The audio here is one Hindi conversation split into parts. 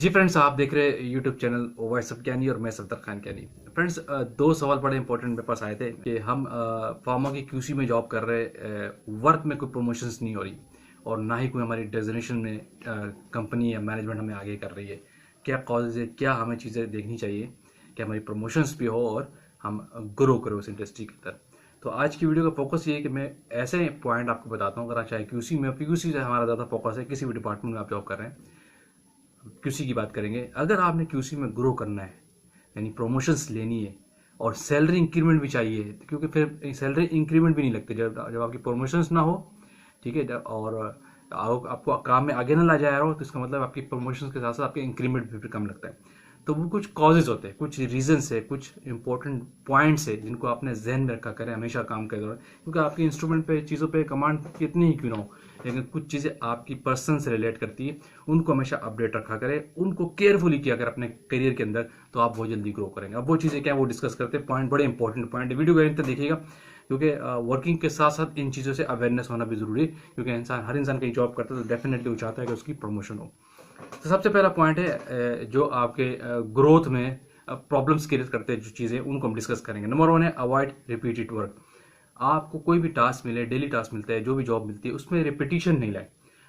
जी फ्रेंड्स, आप देख रहे हैं यूट्यूब चैनल वॉइस ऑफ ज्ञानी और मैं सफदर खान ज्ञानी। फ्रेंड्स, दो सवाल बड़े इंपॉर्टेंट मेरे पास आए थे कि हम फार्मा की क्यूसी में जॉब कर रहे, वर्क में कोई प्रमोशंस नहीं हो रही और ना ही कोई हमारी डेजिग्नेशन में कंपनी या मैनेजमेंट हमें आगे कर रही है। क्या कॉजेज है, क्या हमें चीज़ें देखनी चाहिए कि हमारी प्रमोशंस भी हो और हम ग्रो करें उस इंडस्ट्री के अंदर। तो आज की वीडियो का फोकस ये है कि मैं ऐसे पॉइंट आपको बताता हूँ। अगर आप चाहे क्यूसी में, क्यूसी से हमारा ज़्यादा फोकस है, किसी भी डिपार्टमेंट में आप जॉब कर रहे हैं, क्यूसी की बात करेंगे। अगर आपने क्यूसी में ग्रो करना है, यानी प्रमोशंस लेनी है और सैलरी इंक्रीमेंट भी चाहिए, क्योंकि फिर सैलरी इंक्रीमेंट भी नहीं लगती जब जब आपकी प्रमोशंस ना हो। ठीक है, और आपको काम में आगे ना ला जा रहा हो, तो इसका मतलब आपकी प्रमोशंस के साथ साथ आपके इंक्रीमेंट भी कम लगता है। तो वो कुछ कॉजेज होते हैं, कुछ रीजंस है, कुछ इंपॉर्टेंट पॉइंट्स है जिनको आपने जहन में रखा करें हमेशा काम के दौरान। क्योंकि आपके इंस्ट्रूमेंट पे, चीज़ों पे कमांड कितनी ही क्यों ना हो, लेकिन कुछ चीज़ें आपकी पर्सन से रिलेट करती है, उनको हमेशा अपडेट रखा करें, उनको केयरफुली किया करें अपने करियर के अंदर, तो आप बहुत जल्दी ग्रो करेंगे। अब वो चीज़ें क्या है वो डिस्कस करते हैं। पॉइंट बड़े इंपॉर्टेंट पॉइंट है, वीडियो को अंत तक देखिएगा, क्योंकि वर्किंग के साथ साथ इन चीज़ों से अवेयरनेस होना भी जरूरी है। क्योंकि हर इंसान कहीं जॉब करता है तो डेफिनेटली वो चाहता है कि उसकी प्रमोशन हो। तो सबसे पहला पॉइंट है जो आपके ग्रोथ में प्रॉब्लम्स क्रिएट करते हैं, जो चीज़ें उनको हम डिस्कस करेंगे। नंबर वन है अवॉइड रिपीटेड वर्क। आपको कोई भी टास्क मिले, डेली टास्क मिलता है, जो भी जॉब मिलती है, उसमें रिपीटिशन नहीं लाए।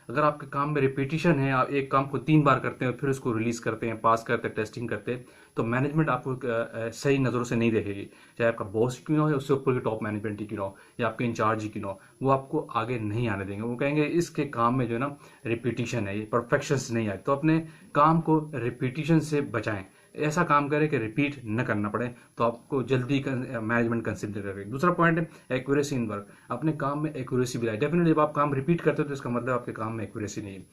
अगर आपके काम में रिपीटिशन है, आप एक काम को 3 बार करते हैं फिर उसको रिलीज करते हैं, पास करते हैं, टेस्टिंग करते हैं, तो मैनेजमेंट आपको सही नज़रों से नहीं देखेगी। चाहे आपका बॉस क्यों ना हो या उससे ऊपर की टॉप मैनेजमेंट ही क्यों ना हो या आपके इंचार्ज ही क्यों ना हो, वो आपको आगे नहीं आने देंगे। वो कहेंगे इसके काम में जो है ना रिपीटिशन है, ये परफेक्शंस नहीं आए। तो अपने काम को रिपीटिशन से बचाएं, ऐसा काम करें कि रिपीट न करना पड़े, तो आपको जल्दी मैनेजमेंट कंसिडर करेगी। दूसरा पॉइंट है एक्यूरेसी इन वर्क। अपने काम में एक्यूरेसी भी लाए। डेफिनेटली जब आप काम रिपीट करते हो तो इसका मतलब आपके काम में एक्यूरेसी नहीं है।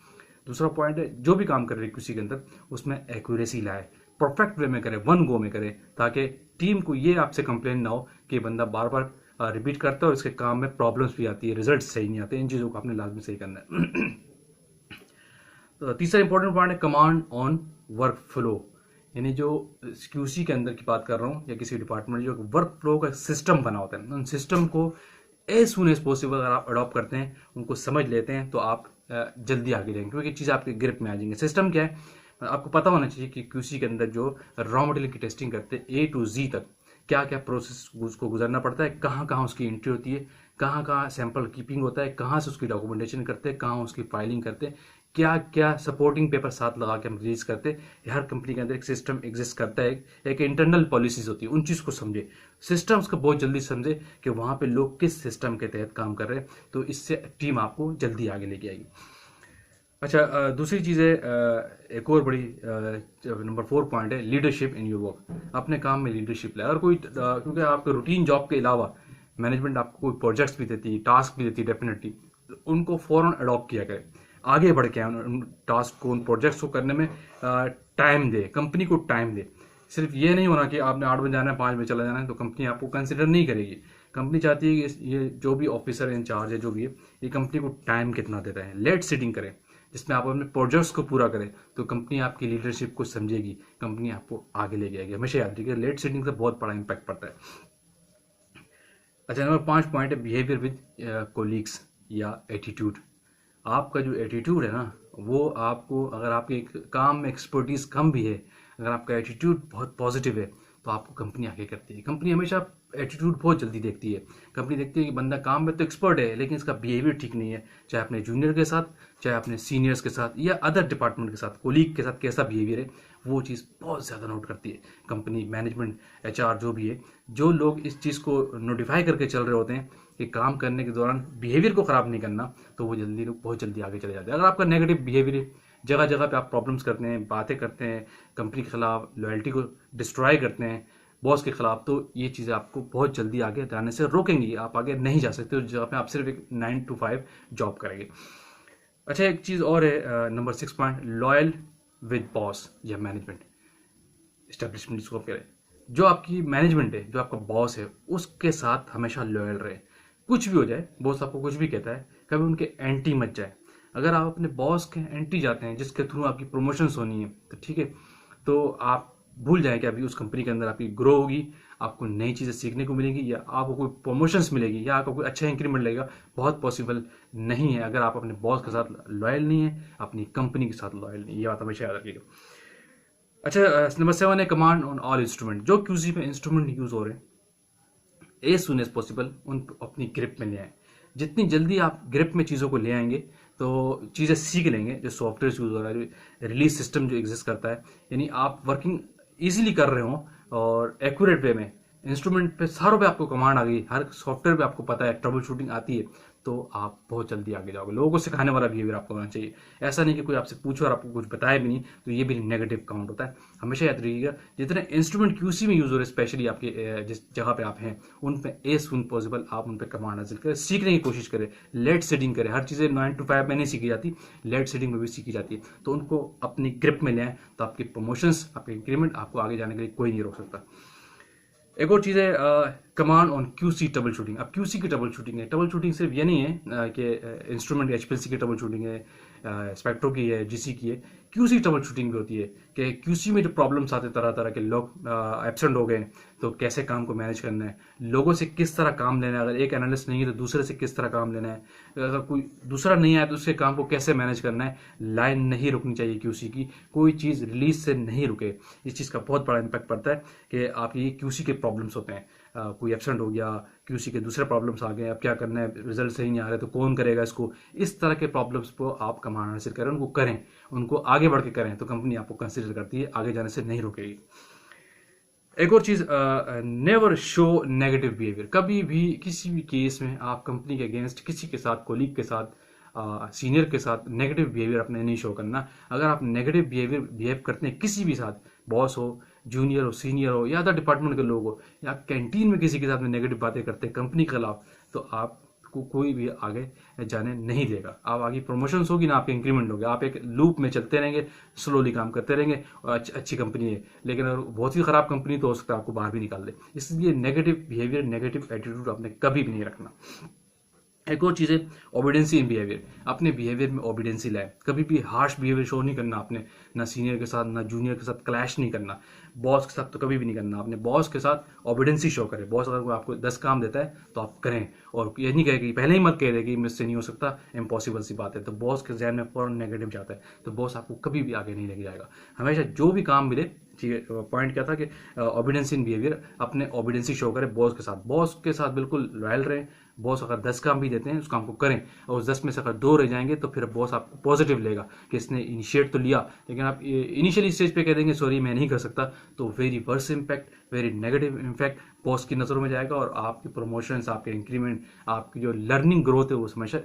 दूसरा पॉइंट है जो भी काम कर रहे हैं किसी के अंदर, उसमें एक्यूरेसी लाए, परफेक्ट वे में करे, वन गो में करे, ताकि टीम को ये आपसे कंप्लेन ना हो कि बंदा बार बार रिपीट करता है और इसके काम में प्रॉब्लम्स भी आती है, रिजल्ट सही नहीं आते। इन चीज़ों को आपने लाजमी सही करना है। तो तीसरा इंपॉर्टेंट पॉइंट है कमांड ऑन वर्क फ्लो। यानी जो क्यूसी के अंदर की बात कर रहा हूँ या किसी डिपार्टमेंट, जो वर्क फ्लो का सिस्टम बना होता है, उन सिस्टम को एज सुन एज पॉसिबल अगर आप अडॉप्ट करते हैं, उनको समझ लेते हैं, तो आप जल्दी आगे जाएंगे, क्योंकि चीज़ आपके ग्रिप में आ जाएंगे। सिस्टम क्या है आपको पता होना चाहिए कि क्यूसी के अंदर जो रॉ मटेरियल की टेस्टिंग करते हैं ए टू जी तक, क्या क्या प्रोसेस उसको गुजरना पड़ता है, कहाँ कहाँ उसकी एंट्री होती है, कहाँ कहाँ सैंपल कीपिंग होता है, कहाँ से उसकी डॉक्यूमेंटेशन करते हैं, कहाँ उसकी फाइलिंग करते हैं, क्या क्या सपोर्टिंग पेपर साथ लगा के हम रिलीज करते हैं। हर कंपनी के अंदर एक सिस्टम एग्जिस्ट करता है, एक इंटरनल पॉलिसीज होती है, उन चीज़ को समझे, सिस्टम्स को बहुत जल्दी समझे कि वहाँ पे लोग किस सिस्टम के तहत काम कर रहे हैं, तो इससे टीम आपको जल्दी आगे लेके आएगी। अच्छा, दूसरी चीज़ है, एक और बड़ी नंबर 4 पॉइंट है लीडरशिप इन योर वर्क। अपने काम में लीडरशिप लाए। और कोई क्योंकि आपके रूटीन जॉब के अलावा मैनेजमेंट आपको कोई प्रोजेक्ट्स भी देती है, टास्क भी देती है, डेफिनेटली उनको फ़ौरन अडॉप्ट किया करें, आगे बढ़ के उन टास्क को, उन प्रोजेक्ट्स को करने में टाइम दे, कंपनी को टाइम दे। सिर्फ ये नहीं होना कि आपने 8 बजे जाना है, 5 बजे चला जाना है, तो कंपनी आपको कंसिडर नहीं करेगी। कंपनी चाहती है कि ये जो भी ऑफिसर इंचार्ज है, जो भी है, ये कंपनी को टाइम कितना देता है, लेट सीटिंग करें जिसमें आप अपने प्रोजेक्ट्स को पूरा करें, तो कंपनी आपकी लीडरशिप को समझेगी, कंपनी आपको आगे ले जाएगी। हमेशा याद रखिए लेट सीटिंग से बहुत बड़ा इंपैक्ट पड़ता है। अच्छा, नंबर 5 पॉइंट है बिहेवियर विद कोलीग्स या एटीट्यूड। आपका जो एटीट्यूड है ना, वो आपको, अगर आपके काम में एक्सपर्टीज कम भी है, अगर आपका एटीट्यूड बहुत पॉजिटिव है, तो आपको कंपनी आगे करती है। कंपनी हमेशा एटीट्यूड बहुत जल्दी देखती है। कंपनी देखती है कि बंदा काम में तो एक्सपर्ट है, लेकिन इसका बिहेवियर ठीक नहीं है, चाहे अपने जूनियर के साथ, चाहे अपने सीनियर्स के साथ या अदर डिपार्टमेंट के साथ, कोलीग के साथ कैसा बिहेवियर है, वो चीज़ बहुत ज़्यादा नोट करती है कंपनी, मैनेजमेंट, एचआर, जो भी है। जो लोग इस चीज़ को नोटिफाई करके चल रहे होते हैं कि काम करने के दौरान बिहेवियर को ख़राब नहीं करना, तो वो जल्दी लोग बहुत जल्दी आगे चले जाते हैं। अगर आपका नेगेटिव बिहेवियर है, जगह जगह पे आप प्रॉब्लम्स करते हैं, बातें करते हैं, कंपनी के खिलाफ लॉयल्टी को डिस्ट्रॉय करते हैं, बॉस के खिलाफ, तो ये चीज़ें आपको बहुत जल्दी आगे जाने से रोकेंगी। आप आगे नहीं जा सकते, उस जगह पे आप सिर्फ एक 9 to 5 जॉब करेंगे। अच्छा, एक चीज़ और है, number 6 point, loyal with boss या मैनेजमेंट इस्टेब्लिशमेंट, जिसको कह रहे हैं। जो आपकी मैनेजमेंट है, जो आपका बॉस है, उसके साथ हमेशा लॉयल रहे। कुछ भी हो जाए, बॉस आपको कुछ भी कहता है, कभी उनके एंटी मत जाए। अगर आप अपने बॉस के एंटी जाते हैं, जिसके थ्रू आपकी प्रमोशंस होनी है, तो ठीक है, तो आप भूल जाएं कि अभी उस कंपनी के अंदर आपकी ग्रो होगी, आपको नई चीज़ें सीखने को मिलेंगी, या आपको कोई प्रमोशंस मिलेगी, या आपको कोई अच्छा इंक्रीमेंट लगेगा। बहुत पॉसिबल नहीं है अगर आप अपने बॉस के साथ लॉयल नहीं है, अपनी कंपनी के साथ लॉयल नहीं है। ये बात हमेशा याद रखिएगा। अच्छा, नंबर 7 है कमांड ऑन ऑल इंस्ट्रूमेंट। जो क्यूसी में इंस्ट्रूमेंट यूज हो रहे हैं, एज सुन एज पॉसिबल उन अपनी ग्रिप में ले आए। जितनी जल्दी आप ग्रिप में चीज़ों को ले आएंगे तो चीज़ें सीख लेंगे। जो सॉफ्टवेयर यूज़ हो रहा है, रिलीज सिस्टम जो एग्जिस्ट करता है, यानी आप वर्किंग इजीली कर रहे हो और एक्यूरेट वे में, इंस्ट्रूमेंट पे सारों पे आपको कमांड आ गई, हर सॉफ्टवेयर पे आपको पता है, ट्रबल शूटिंग आती है, तो आप बहुत जल्दी आगे जाओगे। लोगों को सिखाने वाला बिहेवियर आपको होना चाहिए। ऐसा नहीं कि कोई आपसे पूछो और आपको कुछ बताया भी नहीं, तो ये भी नेगेटिव काउंट होता है। हमेशा याद रखिएगा, जितने इंस्ट्रूमेंट क्यूसी में यूज हो रहे हैं, स्पेशली आपके जिस जगह पे आप हैं, उन पे एज सुन पॉसिबल आप उन पे कमांड हासिल करें, सीखने की कोशिश करें, लेट सेटिंग करें। हर चीज़ें 9 to 5 में नहीं सीखी जाती, लेट सेटिंग में भी सीखी जाती है। तो उनको अपनी ग्रिप में ले आए, तो आपके प्रमोशंस, आपके इंक्रीमेंट, आपको आगे जाने के लिए कोई नहीं रोक सकता। एक और चीज़ है command on QC trouble shooting. अब क्यूसी की ट्रबल शूटिंग है, ट्रबल शूटिंग सिर्फ ये नहीं है कि इंस्ट्रूमेंट एचपीएलसी की ट्रबल शूटिंग है, स्पेक्ट्रो की है, जीसी की है। क्यूसी ट्रबल शूटिंग भी होती है कि क्यूसी में जो प्रॉब्लम्स आते, तरह तरह के लोग एब्सेंट हो गए, तो कैसे काम को मैनेज करना है, लोगों से किस तरह काम लेना है, अगर एक एनालिस्ट नहीं है तो दूसरे से किस तरह काम लेना है, अगर कोई दूसरा नहीं आया तो उसके काम को कैसे मैनेज करना है। लाइन नहीं रुकनी चाहिए क्यूसी की, कोई चीज़ रिलीज से नहीं रुके। इस चीज़ का बहुत बड़ा इम्पैक्ट पड़ता है कि आपकी क्यूसी के प्रॉब्लम्स होते हैं। कोई एब्सेंट हो गया, क्यूसी के दूसरे प्रॉब्लम्स आ गए, अब क्या करना है, रिजल्ट सही नहीं आ रहे तो कौन करेगा इसको। इस तरह के प्रॉब्लम्स को आप कमांड हासिल करें, उनको करें, उनको आगे बढ़ के करें, तो कंपनी आपको कंसिडर करती है, आगे जाने से नहीं रोकेगी। एक और चीज, नेवर शो नेगेटिव बिहेवियर। कभी भी किसी भी केस में आप कंपनी के अगेंस्ट किसी के साथ, कोलीग के साथ, सीनियर के साथ नेगेटिव बिहेवियर अपने नहीं शो करना। अगर आप नेगेटिव बिहेव करते हैं किसी भी साथ, बॉस हो, जूनियर हो, सीनियर हो, या अदर डिपार्टमेंट के लोग हो, या कैंटीन में किसी के साथ में नेगेटिव बातें करते हैं कंपनी के खिलाफ, तो आपको कोई भी आगे जाने नहीं देगा। आप आगे प्रमोशंस होगी ना, आपके इंक्रीमेंट होगी, आप एक लूप में चलते रहेंगे, स्लोली काम करते रहेंगे। और अच्छी कंपनी है, लेकिन अगर बहुत ही खराब कंपनी तो हो सकता है आपको बाहर भी निकाल दे। इसलिए नेगेटिव बिहेवियर, नेगेटिव एटीट्यूड आपने कभी भी नहीं रखना। एक और चीज़ है ओबिडेंसी इन बिहेवियर। अपने बिहेवियर में ओबिडेंसी लाए, कभी भी हार्श बिहेवियर शो नहीं करना आपने, ना सीनियर के साथ ना जूनियर के साथ क्लैश नहीं करना, बॉस के साथ तो कभी भी नहीं करना। अपने बॉस के साथ ओबिडेंसी शो करें। बॉस अगर आपको 10 काम देता है तो आप करें, और ये नहीं कहे कि पहले ही मत कह दे कि मुझसे नहीं हो सकता, इम्पॉसिबल सी बात है, तो बॉस के जहन में फौरन नेगेटिव जाता है, तो बॉस आपको कभी भी आगे नहीं लेके जाएगा। हमेशा जो भी काम मिले, ठीक है, पॉइंट क्या था कि ओबिडेंसी इन बिहेवियर, अपने ओबिडेंसी शो करें बॉस के साथ। बॉस के साथ बिल्कुल लॉयल रहें। बॉस अगर 10 काम भी देते हैं, उस काम को करें, और उस 10 में से अगर 2 रह जाएंगे तो फिर बॉस आपको पॉजिटिव लेगा कि इसने इनिशिएट तो लिया, लेकिन आप इनिशियली स्टेज पे कह देंगे सॉरी मैं नहीं कर सकता, तो very worse impact, very negative impact boss की नज़रों में जाएगा, और आपकी प्रमोशंस, आपके इंक्रीमेंट, आपकी जो लर्निंग ग्रोथ है वो हमेशा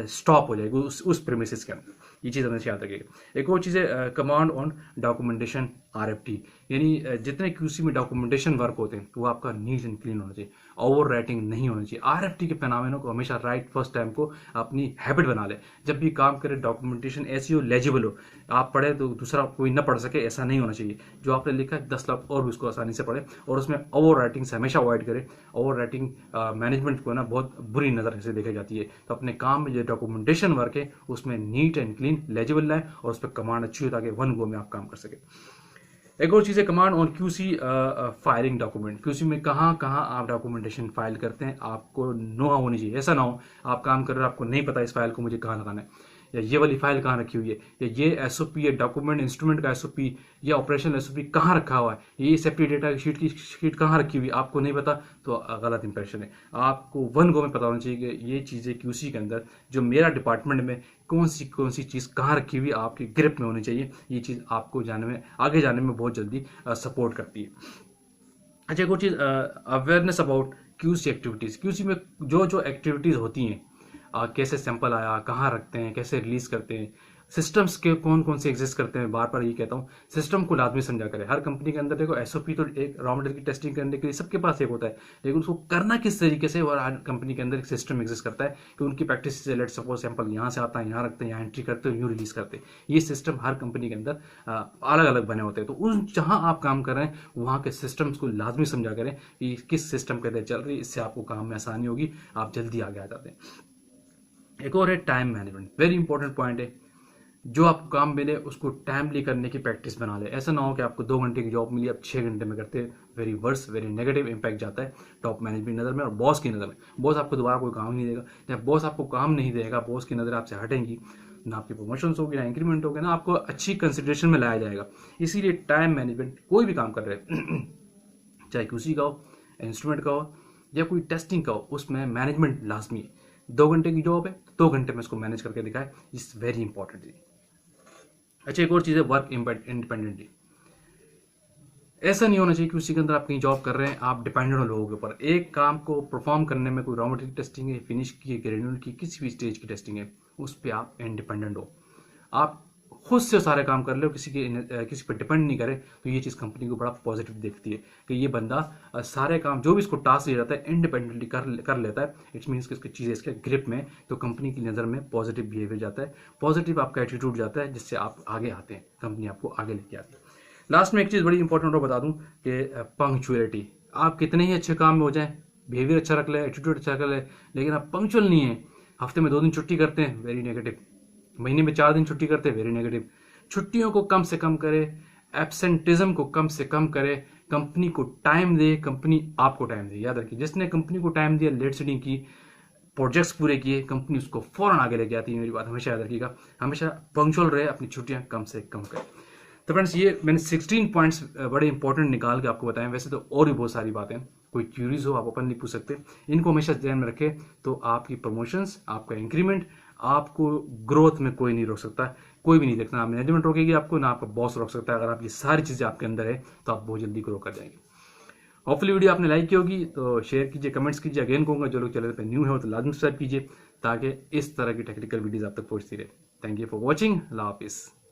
स्टॉप हो जाएगी उस प्रेमिसेस के अंदर। ये चीज़ हमें याद रखिएगा। एक और चीज़ है कमांड ऑन डॉक्यूमेंटेशन आरएफटी। यानी जितने क्यूसी में डॉक्यूमेंटेशन वर्क होते हैं वो आपका नीट एंड क्लीन होना चाहिए, ओवर राइटिंग नहीं होना चाहिए। आरएफटी के पैनामिनों को हमेशा राइट फर्स्ट टाइम को अपनी हैबिट बना ले। जब भी काम करें डॉक्यूमेंटेशन ऐसी हो, लेजिबल हो, आप पढ़े तो दूसरा कोई ना पढ़ सके, ऐसा नहीं होना चाहिए। जो आपने लिखा है 10 लाख और भी उसको आसानी से पढ़े, और उसमें ओवर राइटिंग से हमेशा अवॉइड करें। ओवर राइटिंग मैनेजमेंट को ना बहुत बुरी नज़र से देखी जाती है। तो अपने काम में जो डॉक्यूमेंटेशन वर्क है उसमें नीट एंड क्लीन, लेजिबल लाए, और उस पर कमांड अच्छी हो ताकि वन गो में आप काम कर सके। एक और चीज़ है command on QC filing document. QC में कहाँ कहाँ आप डॉक्यूमेंटेशन फाइल करते हैं आपको नो होनी चाहिए। ऐसा ना हो आप काम कर रहे हो, आपको नहीं पता इस फाइल को मुझे कहाँ लगाना है, या ये वाली फाइल कहाँ रखी हुई है, या ये एसओपी, या डॉक्यूमेंट इंस्ट्रूमेंट का एसओपी, या ऑपरेशनल एसओपी कहाँ रखा हुआ है, ये सेफ्टी डेटा की शीट कहाँ रखी हुई है, आपको नहीं पता तो गलत इंप्रेशन है। आपको वन गो में पता होना चाहिए कि ये चीज़ें क्यूसी के अंदर जो मेरा डिपार्टमेंट में कौन सी चीज़ कहाँ रखी हुई आपकी ग्रिप में होनी चाहिए। ये चीज़ आपको जाने में, आगे जाने में बहुत जल्दी सपोर्ट करती है। अच्छा, एक और चीज़, awareness about QC activities. QC में जो जो एक्टिविटीज़ होती हैं, कैसे सैंपल आया, कहाँ रखते हैं, कैसे रिलीज करते हैं, सिस्टम्स के कौन कौन से एग्जिस्ट करते हैं, बार बार ये कहता हूँ, सिस्टम को लाजमी समझा करें। हर कंपनी के अंदर देखो एसओपी तो एक रॉ मटेरियल की टेस्टिंग करने के लिए सबके पास एक होता है, लेकिन उसको करना किस तरीके से, और हर कंपनी के अंदर एक सिस्टम एग्जिस्ट करता है कि उनकी प्रैक्टिस से लेट सपोज सैंपल यहाँ से आता है, यहाँ रखते हैं, यहाँ एंट्री करते हैं, यूँ रिलीज करते हैं। ये सिस्टम हर कंपनी के अंदर अलग अलग बने होते हैं। तो उन जहाँ आप काम कर रहे हैं वहाँ के सिस्टम्स को लाजमी समझा करें कि किस सिस्टम के तहत चल रही है, इससे आपको काम में आसानी होगी, आप जल्दी आगे आ जाते हैं। एक और है time management, very important point है। जो आपको काम मिले उसको टाइमली करने की प्रैक्टिस बना ले। ऐसा ना हो कि आपको 2 घंटे की जॉब मिली, आप 6 घंटे में करते हैं। Very worse, very negative impact जाता है टॉप मैनेजमेंट नज़र में और बॉस की नज़र में। बॉस आपको दोबारा कोई काम नहीं देगा। जब बॉस आपको काम नहीं देगा, बॉस की नज़र आपसे हटेंगी, ना आपकी प्रमोशन होगी, ना इंक्रीमेंट होगा, ना आपको अच्छी कंसिडरेशन में लाया जाएगा। इसीलिए टाइम मैनेजमेंट कोई भी काम कर रहे हैं चाहे QC का हो, इंस्ट्रूमेंट का हो या कोई टेस्टिंग का हो, उसमें मैनेजमेंट लाजमी है। 2 घंटे की जॉब है, 2 घंटे में इसको मैनेज करके दिखाए, इज वेरी इंपॉर्टेंट। अच्छा, एक और चीज़ है वर्क इंडिपेंडेंटली। ऐसा नहीं होना चाहिए कि उसी के अंदर आप कहीं जॉब कर रहे हैं, आप डिपेंडेंट हो लोगों के ऊपर। एक काम को परफॉर्म करने में कोई रॉ मटेरियल टेस्टिंग है, फिनिश की है, ग्रेन्यूल की, किसी भी स्टेज की टेस्टिंग है, उस पर आप इंडिपेंडेंट हो, आप खुद से सारे काम कर लो, किसी पर डिपेंड नहीं करे। तो ये चीज़ कंपनी को बड़ा पॉजिटिव देखती है कि ये बंदा सारे काम जो भी इसको टास्क दिया जाता है इंडिपेंडेंटली कर लेता है। इट्स मीन्स कि इसकी चीज़ें इसके ग्रिप में, तो कंपनी की नज़र में पॉजिटिव बिहेवियर जाता है, पॉजिटिव आपका एटीट्यूड जाता है, जिससे आप आगे आते हैं, कंपनी आपको आगे लेके आती है। लास्ट में एक चीज़ बड़ी इंपॉर्टेंट और बता दूं कि पंक्चुअलिटी। आप कितने ही अच्छे काम में हो जाएं, बिहेवियर अच्छा रख ले, एटीट्यूड अच्छा कर ले, लेकिन आप पंक्चुअल नहीं है, हफ्ते में 2 दिन छुट्टी करते हैं, वेरी नेगेटिव। महीने में 4 दिन छुट्टी करते हैं, वेरी नेगेटिव। छुट्टियों को कम से कम करे, एब्सेंटिज्म को कम से कम करे, कंपनी को टाइम दे, कंपनी आपको टाइम दे। याद रखिए, जिसने कंपनी को टाइम दिया, लेट सीडिंग की, प्रोजेक्ट्स पूरे किए, कंपनी उसको फौरन आगे लेके आती है। मेरी बात हमेशा याद रखिएगा, हमेशा पंक्चुअल रहे, अपनी छुट्टियां कम से कम करें। तो फ्रेंड्स, ये मैंने 16 पॉइंट्स बड़े इंपॉर्टेंट निकाल के आपको बताएं। वैसे तो और भी बहुत सारी बातें, कोई क्यूरीज हो आप ओपनली पूछ सकते हैं। इनको हमेशा ध्यान में रखें, तो आपकी प्रमोशंस, आपका इंक्रीमेंट, आपको ग्रोथ में कोई नहीं रोक सकता, कोई भी नहीं देखना। ना मैनेजमेंट रोकेगी आपको, ना आपका बॉस रोक सकता है। अगर आप ये सारी चीज़ें आपके अंदर है तो आप बहुत जल्दी ग्रो कर जाएंगे। होपफुली वीडियो आपने लाइक की होगी तो शेयर कीजिए, कमेंट्स कीजिए। अगेन कहूँगा, जो लोग चैनल पर न्यू हो तो लाजमी सब्सक्राइब कीजिए, ताकि इस तरह की टेक्निकल वीडियोज आप तक पहुँचती रहे। Thank you for watching. अल्लाह हाफिज़।